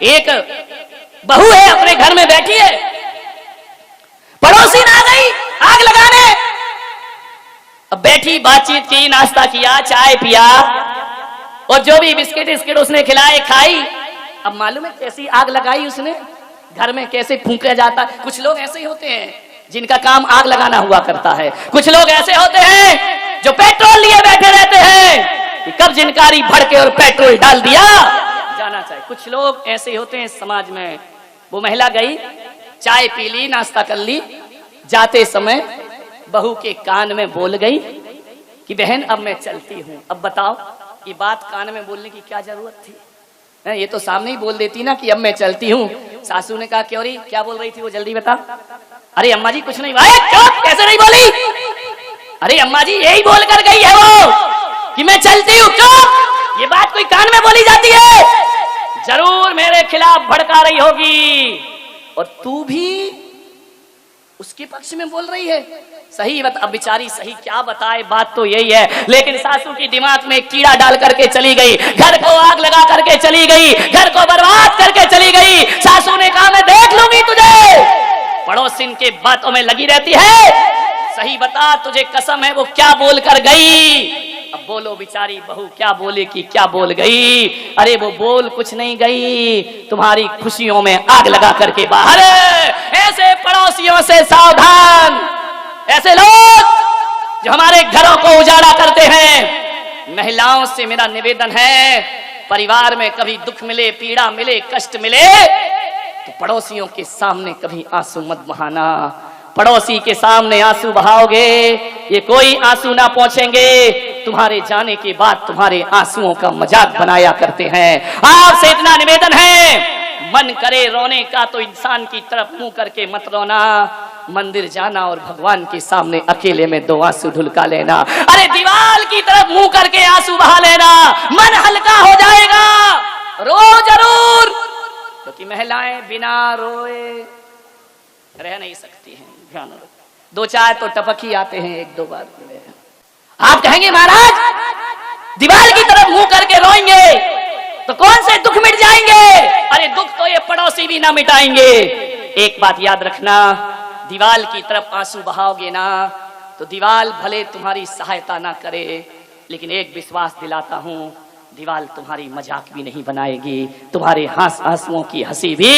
एक बहू है अपने घर में बैठी है, पड़ोसी आ गई आग लगाने। अब बैठी बातचीत की, नाश्ता किया, चाय पिया और जो भी बिस्किट बिस्किट उसने खिलाए खाई। अब मालूम है कैसी आग लगाई उसने, घर में कैसे फूंका जाता। कुछ लोग ऐसे ही होते हैं जिनका काम आग लगाना हुआ करता है। कुछ लोग ऐसे होते हैं जो पेट्रोल लिए बैठे रहते हैं कि कब जिनकारी भड़के और पेट्रोल डाल दिया जाना चाहिए। कुछ लोग ऐसे होते हैं समाज में। वो महिला गई, चाय पी ली, नाश्ता कर ली, जाते समय बहू के कान में बोल गई कि बहन अब मैं चलती हूँ। अब बताओ ये बात कान में बोलने की क्या जरूरत थी? ये तो सामने ही बोल देती ना कि अब मैं चलती हूँ। सासू ने कहा क्यों री, क्या बोल रही थी वो, जल्दी बता। अरे अम्मा जी कुछ नहीं। भाई चुप, कैसे नहीं बोली? अरे अम्मा जी यही बोल कर गई है वो कि मैं चलती हूँ। चुप, ये बात कोई कान में बोली जाती है? जरूर मेरे खिलाफ भड़का रही होगी और तू भी उसके पक्ष में बोल रही है। सही बता, अब बेचारी सही क्या बताए, बात तो यही है। लेकिन सासू की दिमाग में कीड़ा डाल करके चली गई, घर को आग लगा करके चली गई, घर को बर्बाद करके चली गई। सासू ने कहा मैं देख लूंगी तुझे। पड़ोसिन के बातों में लगी रहती है। सही बता, तुझे कसम है वो क्या बोल कर गई? अब बोलो बेचारी बहू क्या बोले कि क्या बोल गई? अरे वो बोल कुछ नहीं गई, तुम्हारी खुशियों में आग लगा करके बाहर। ऐसे पड़ोसियों से सावधान, ऐसे लोग जो हमारे घरों को उजाड़ा करते हैं। महिलाओं से मेरा निवेदन है, परिवार में कभी दुख मिले, पीड़ा मिले, कष्ट मिले तो पड़ोसियों के सामने कभी आंसू मत बहाना। पड़ोसी के सामने आंसू बहाओगे ये कोई आंसू ना पहुंचेंगे। तुम्हारे जाने के बाद तुम्हारे आंसुओं का मजाक बनाया करते हैं। आपसे इतना निवेदन है, मन करे रोने का तो इंसान की तरफ मुंह करके मत रोना। मंदिर जाना और भगवान के सामने अकेले में दो आंसू ढुलका लेना। अरे दीवार की तरफ मुंह करके आंसू बहा लेना, मन हल्का हो जाएगा। रो जरूर, क्योंकि महिलाएं बिना रोए रह नहीं सकती हैं। ध्यान रखो, दो चार तो टपक ही आते हैं, एक दो बार। आप कहेंगे महाराज दीवार की तरफ मुंह करके रोएंगे तो कौन से दुख मिट जाएंगे? अरे दुख तो ये पड़ोसी भी ना मिटाएंगे। एक बात याद रखना, दीवार की तरफ आंसू बहाओगे ना तो दीवार भले तुम्हारी सहायता ना करे, लेकिन एक विश्वास दिलाता हूं, दीवार तुम्हारी मजाक भी नहीं बनाएगी, तुम्हारे आंसुओं की हंसी भी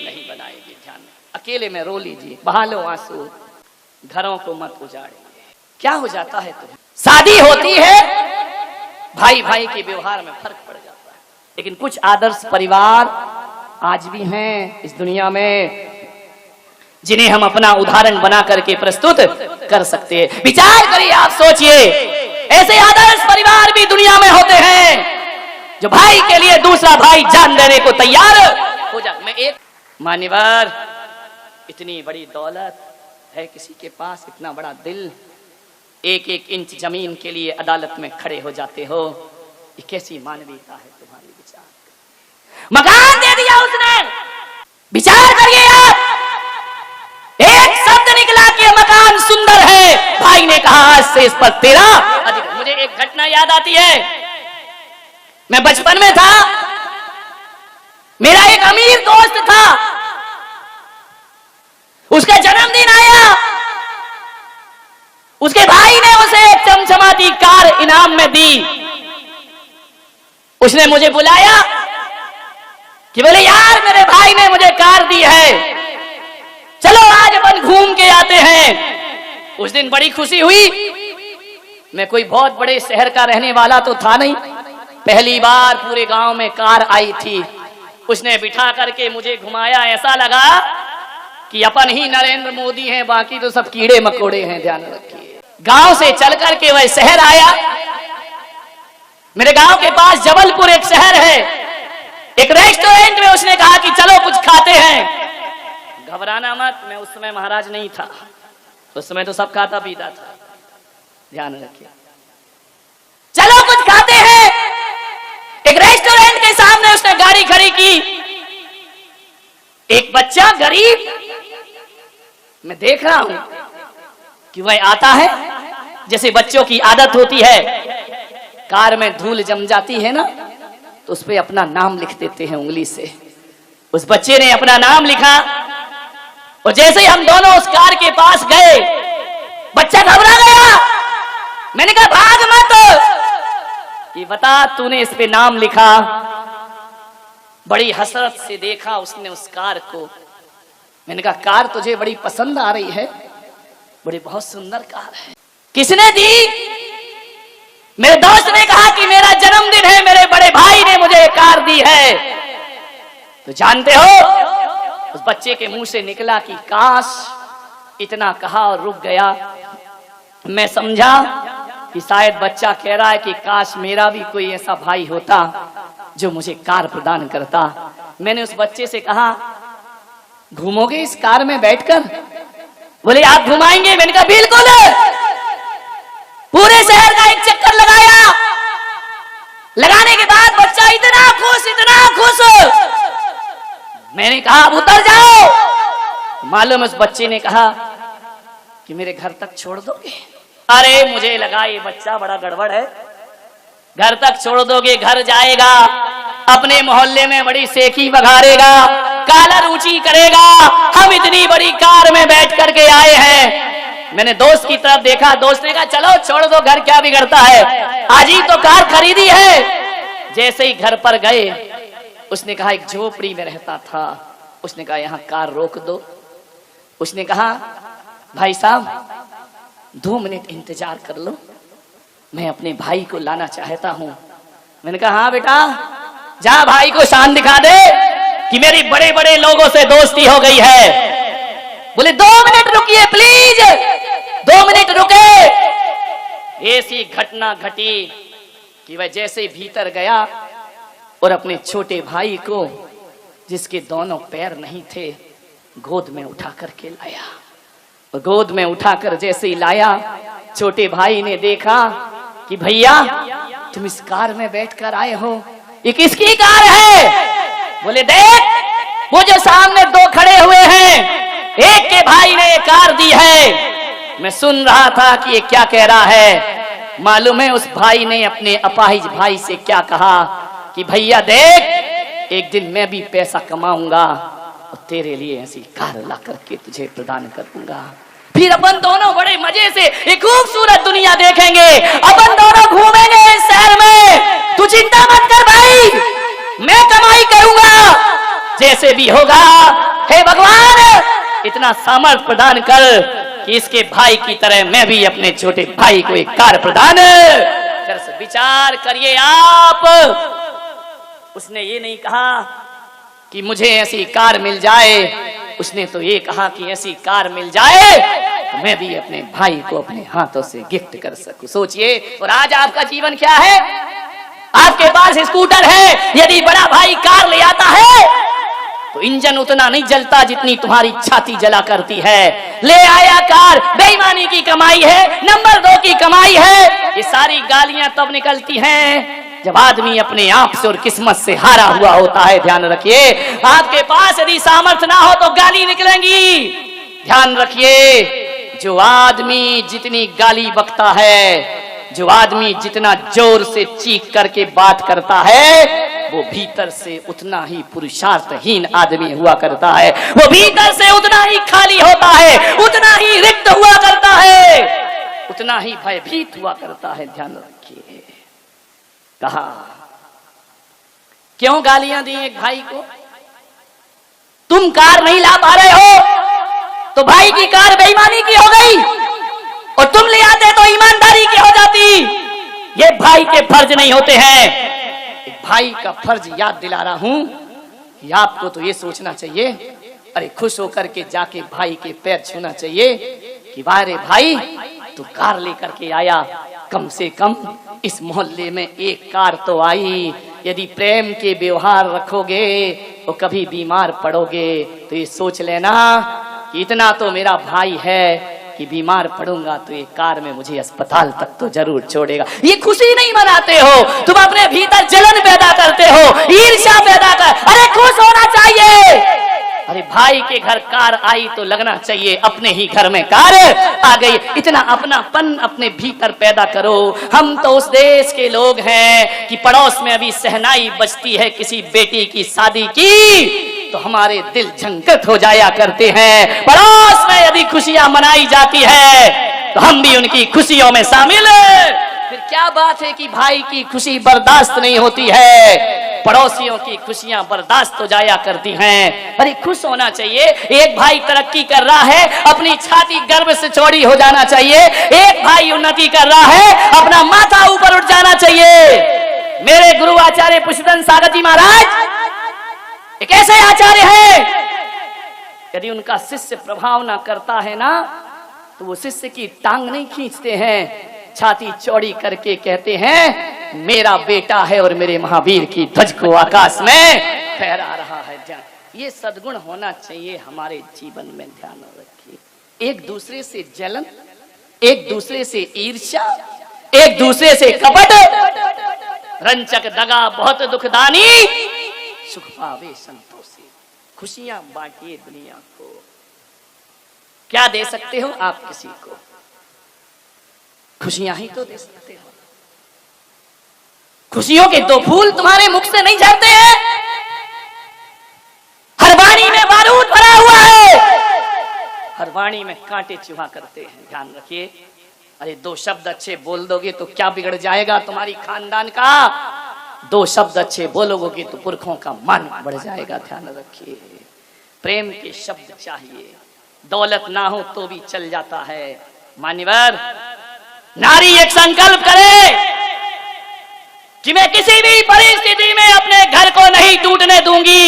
नहीं बनाएगी। ध्यान, अकेले में रो लीजिए, बहा लो आंसू, घरों को मत उजाड़ेंगे। क्या हो जाता है तुम्हें? शादी होती है, भाई भाई के व्यवहार में फर्क पड़ जाता है, लेकिन कुछ आदर्श परिवार आज भी हैं इस दुनिया में जिन्हें हम अपना उदाहरण बना करके प्रस्तुत कर सकते हैं। विचार करिए, आप सोचिए, ऐसे आदर्श परिवार भी दुनिया में होते हैं जो भाई के लिए दूसरा भाई जान देने को तैयार हो जाए। मैं एक मान्यवर, इतनी बड़ी दौलत है किसी के पास, इतना बड़ा दिल, एक एक इंच जमीन के लिए अदालत में खड़े हो जाते हो, ये कैसी मानवीयता है तुम्हारी? विचार, मकान दे दिया उसने, विचार करिए आप, एक शब्द निकला कि मकान सुंदर है, भाई ने कहा आज से इस पर तेरा अधिकार। मुझे एक घटना याद आती है, मैं बचपन में था, मेरा एक अमीर दोस्त था, उसका जन्मदिन आया, उसके भाई ने उसे एक चमचमाती कार इनाम में दी। उसने मुझे बुलाया कि बोले यार मेरे भाई ने मुझे कार दी है, चलो आज अपन घूम के आते हैं। उस दिन बड़ी खुशी हुई। मैं कोई बहुत बड़े शहर का रहने वाला तो था नहीं, पहली बार पूरे गांव में कार आई थी। उसने बिठा करके मुझे घुमाया, ऐसा लगा कि अपन ही नरेंद्र मोदी हैं, बाकी तो सब कीड़े मकोड़े हैं। ध्यान रखिए, गांव से चल करके वह शहर आया। मेरे गांव के पास जबलपुर एक शहर है, एक रेस्टोरेंट में उसने कहा कि चलो कुछ खाते हैं। घबराना मत, मैं उस समय महाराज नहीं था, उस समय तो सब खाता पीता था। ध्यान रखिए, चलो कुछ खाते हैं। एक रेस्टोरेंट के सामने उसने गाड़ी खड़ी की। एक बच्चा गरीब, मैं देख रहा हूं कि वह आता है, जैसे बच्चों की आदत होती है, कार में धूल जम जाती है ना तो उस पर अपना नाम लिख देते हैं उंगली से। उस बच्चे ने अपना नाम लिखा और जैसे ही हम दोनों उस कार के पास गए, बच्चा घबरा गया। मैंने कहा भाग मत, ये बता तूने इस पे नाम लिखा। बड़ी हसरत से देखा उसने उस कार को। मैंने कहा कार तुझे बड़ी पसंद आ रही है? बड़ी बहुत सुंदर कार है। किसने दी? मेरे दोस्त ने कहा कि मेरा जन्मदिन है, मेरे बड़े भाई ने मुझे कार दी है। तो जानते हो उस बच्चे के मुंह से निकला कि काश, इतना कहा और रुक गया। मैं समझा कि शायद बच्चा कह रहा है कि काश मेरा भी कोई ऐसा भाई होता जो मुझे कार प्रदान करता। मैंने उस बच्चे से कहा घूमोगे इस कार में बैठकर? बोले आप घुमाएंगे? मैंने कहा बिल्कुल। पूरे शहर का एक चक्कर लगाया। लगाने के बाद बच्चा इतना खुश, इतना खुश। मैंने कहा अब उतर जाओ। मालूम उस बच्चे ने कहा कि मेरे घर तक छोड़ दोगे? अरे मुझे लगा ये बच्चा बड़ा गड़बड़ है, घर तक छोड़ दोगे, घर जाएगा, अपने मोहल्ले में बड़ी सेखी बघारेगा, कालर ऊंची करेगा, हम इतनी बड़ी कार में बैठ करके आए हैं। मैंने दोस्त की तरफ देखा, दोस्त ने कहा चलो छोड़ दो, घर क्या बिगड़ता है, आज ही तो कार खरीदी है। जैसे ही घर पर गए, उसने कहा एक झोपड़ी में रहता था। उसने कहा यहाँ कार रोक दो। उसने कहा भाई साहब 2 मिनट इंतजार कर लो, मैं अपने भाई को लाना चाहता हूं। मैंने कहा हाँ बेटा, जा भाई को शान दिखा दे कि मेरी बड़े बड़े लोगों से दोस्ती हो गई है। बोले 2 मिनट रुकिए प्लीज। 2 मिनट रुके। ऐसी घटना घटी कि वह जैसे ही भीतर गया और अपने छोटे भाई को, जिसके दोनों पैर नहीं थे, गोद में उठा करके लाया। और गोद में उठाकर जैसे ही लाया, छोटे भाई ने देखा कि भैया तुम इस कार में बैठकर आए हो, ये किसकी कार है? बोले देख वो जो सामने 2 खड़े हुए हैं, एक के भाई ने ये कार दी है। मैं सुन रहा था कि ये क्या कह रहा है। मालूम है उस भाई ने अपने अपाहिज भाई से क्या कहा कि भैया देख, एक दिन मैं भी पैसा कमाऊंगा और तेरे लिए ऐसी कार ला करके तुझे प्रदान करूंगा। फिर अपन दोनों बड़े मजे से एक खूबसूरत दुनिया देखेंगे, अपन दोनों घूमेंगे इस शहर में। तू चिंता मत कर भाई, मैं कमाई करूंगा, जैसे भी होगा। हे भगवान इतना सामर्थ्य प्रदान कर कि इसके भाई की तरह मैं भी अपने छोटे भाई को एक कार प्रदान कर। विचार करिए आप। उसने ये नहीं कहा कि मुझे ऐसी कार मिल जाए, उसने तो ये कहा कि ऐसी कार मिल जाए तो मैं भी अपने भाई को अपने हाथों से गिफ्ट कर सकूं। सोचिए। और आज आपका जीवन क्या है? आपके पास स्कूटर है, यदि बड़ा भाई कार ले आता है तो इंजन उतना नहीं जलता जितनी तुम्हारी छाती जला करती है। ले आया कार, बेईमानी की कमाई है, नंबर 2 की कमाई है। ये सारी गालियां तब निकलती हैं जब आदमी अपने आप से और किस्मत से हारा हुआ होता है। ध्यान रखिए, आपके पास यदि सामर्थ्य ना हो तो गाली निकलेंगी। ध्यान रखिए, जो आदमी जितनी गाली बकता है, जो आदमी जितना जोर से चीख करके बात करता है, वो भीतर से उतना ही पुरुषार्थहीन आदमी हुआ करता है। वो भीतर से उतना ही खाली होता है, उतना ही रिक्त हुआ करता है, उतना ही भयभीत हुआ करता है। ध्यान रखिए। कहा क्यों गालियां दी एक भाई को? तुम कार नहीं ला पा रहे हो तो भाई की कार बेईमानी की हो गई, और तुम ले आते तो ईमानदारी की हो जाती। ये भाई के फर्ज नहीं होते हैं। एक भाई का फर्ज याद दिला रहा हूं कि आपको तो ये सोचना चाहिए, अरे खुश होकर के जाके भाई के पैर छूना चाहिए कि वाह रे भाई तू कार लेकर के आया, कम से कम इस मोहल्ले में एक कार तो आई। यदि प्रेम के व्यवहार रखोगे तो कभी बीमार पड़ोगे तो ये सोच लेना कि इतना तो मेरा भाई है कि बीमार पड़ूंगा तो ये कार में मुझे अस्पताल तक तो जरूर छोड़ेगा। ये खुशी नहीं मनाते हो, तुम अपने भीतर जलन पैदा करते हो, ईर्ष्या पैदा कर। अरे खुश होना चाहिए। अरे भाई के घर कार आई तो लगना चाहिए अपने ही घर में कार आ गई। इतना अपनापन अपने भीतर पैदा करो। हम तो उस देश के लोग हैं कि पड़ोस में अभी सहनाई बजती है किसी बेटी की शादी की तो हमारे दिल झंकृत हो जाया करते हैं। पड़ोस में यदि खुशियां मनाई जाती है तो हम भी उनकी खुशियों में शामिल हैं। फिर क्या बात है कि भाई की खुशी बर्दाश्त नहीं होती है, पड़ोसियों की खुशियां बर्दाश्त हो जाया करती हैं। अरे खुश होना चाहिए। एक भाई तरक्की कर रहा है, अपनी छाती गर्व से चौड़ी हो जाना चाहिए। एक भाई उन्नति कर रहा है, अपना माथा ऊपर उठ जाना चाहिए। मेरे गुरु आचार्य पुष्पदन सागर जी महाराज एक ऐसे आचार्य हैं, यदि उनका शिष्य प्रभाव ना करता है ना, तो वो शिष्य की टांग नहीं खींचते हैं, छाती चौड़ी करके कहते हैं मेरा बेटा है और मेरे महावीर की ध्वज को आकाश में फहरा रहा है। ये सद्गुण होना चाहिए हमारे जीवन में, ध्यान रखिए। एक दूसरे से जलन, एक दूसरे से ईर्ष्या, एक दूसरे से कपट, रंचक दगा बहुत दुखदानी, सुख पावे संतोषी। खुशियां बांटिए दुनिया को। क्या दे सकते हो आप किसी को? खुशियां ही तो दे सकते हो। खुशियों के दो फूल तुम्हारे मुख से नहीं झड़ते हैं। हर वाणी में बारूद भरा हुआ है, हर वाणी में कांटे चुभा करते हैं। ध्यान रखिए। अरे दो शब्द अच्छे बोल दोगे तो क्या बिगड़ जाएगा तुम्हारी खानदान का? दो शब्द अच्छे बोलोगे तो पुरखों का मान बढ़ जाएगा। ध्यान रखिए। प्रेम के शब्द चाहिए। दौलत ना हो तो भी चल जाता है। मान्यवर, नारी एक संकल्प करे कि मैं किसी भी परिस्थिति में अपने घर को नहीं टूटने दूंगी।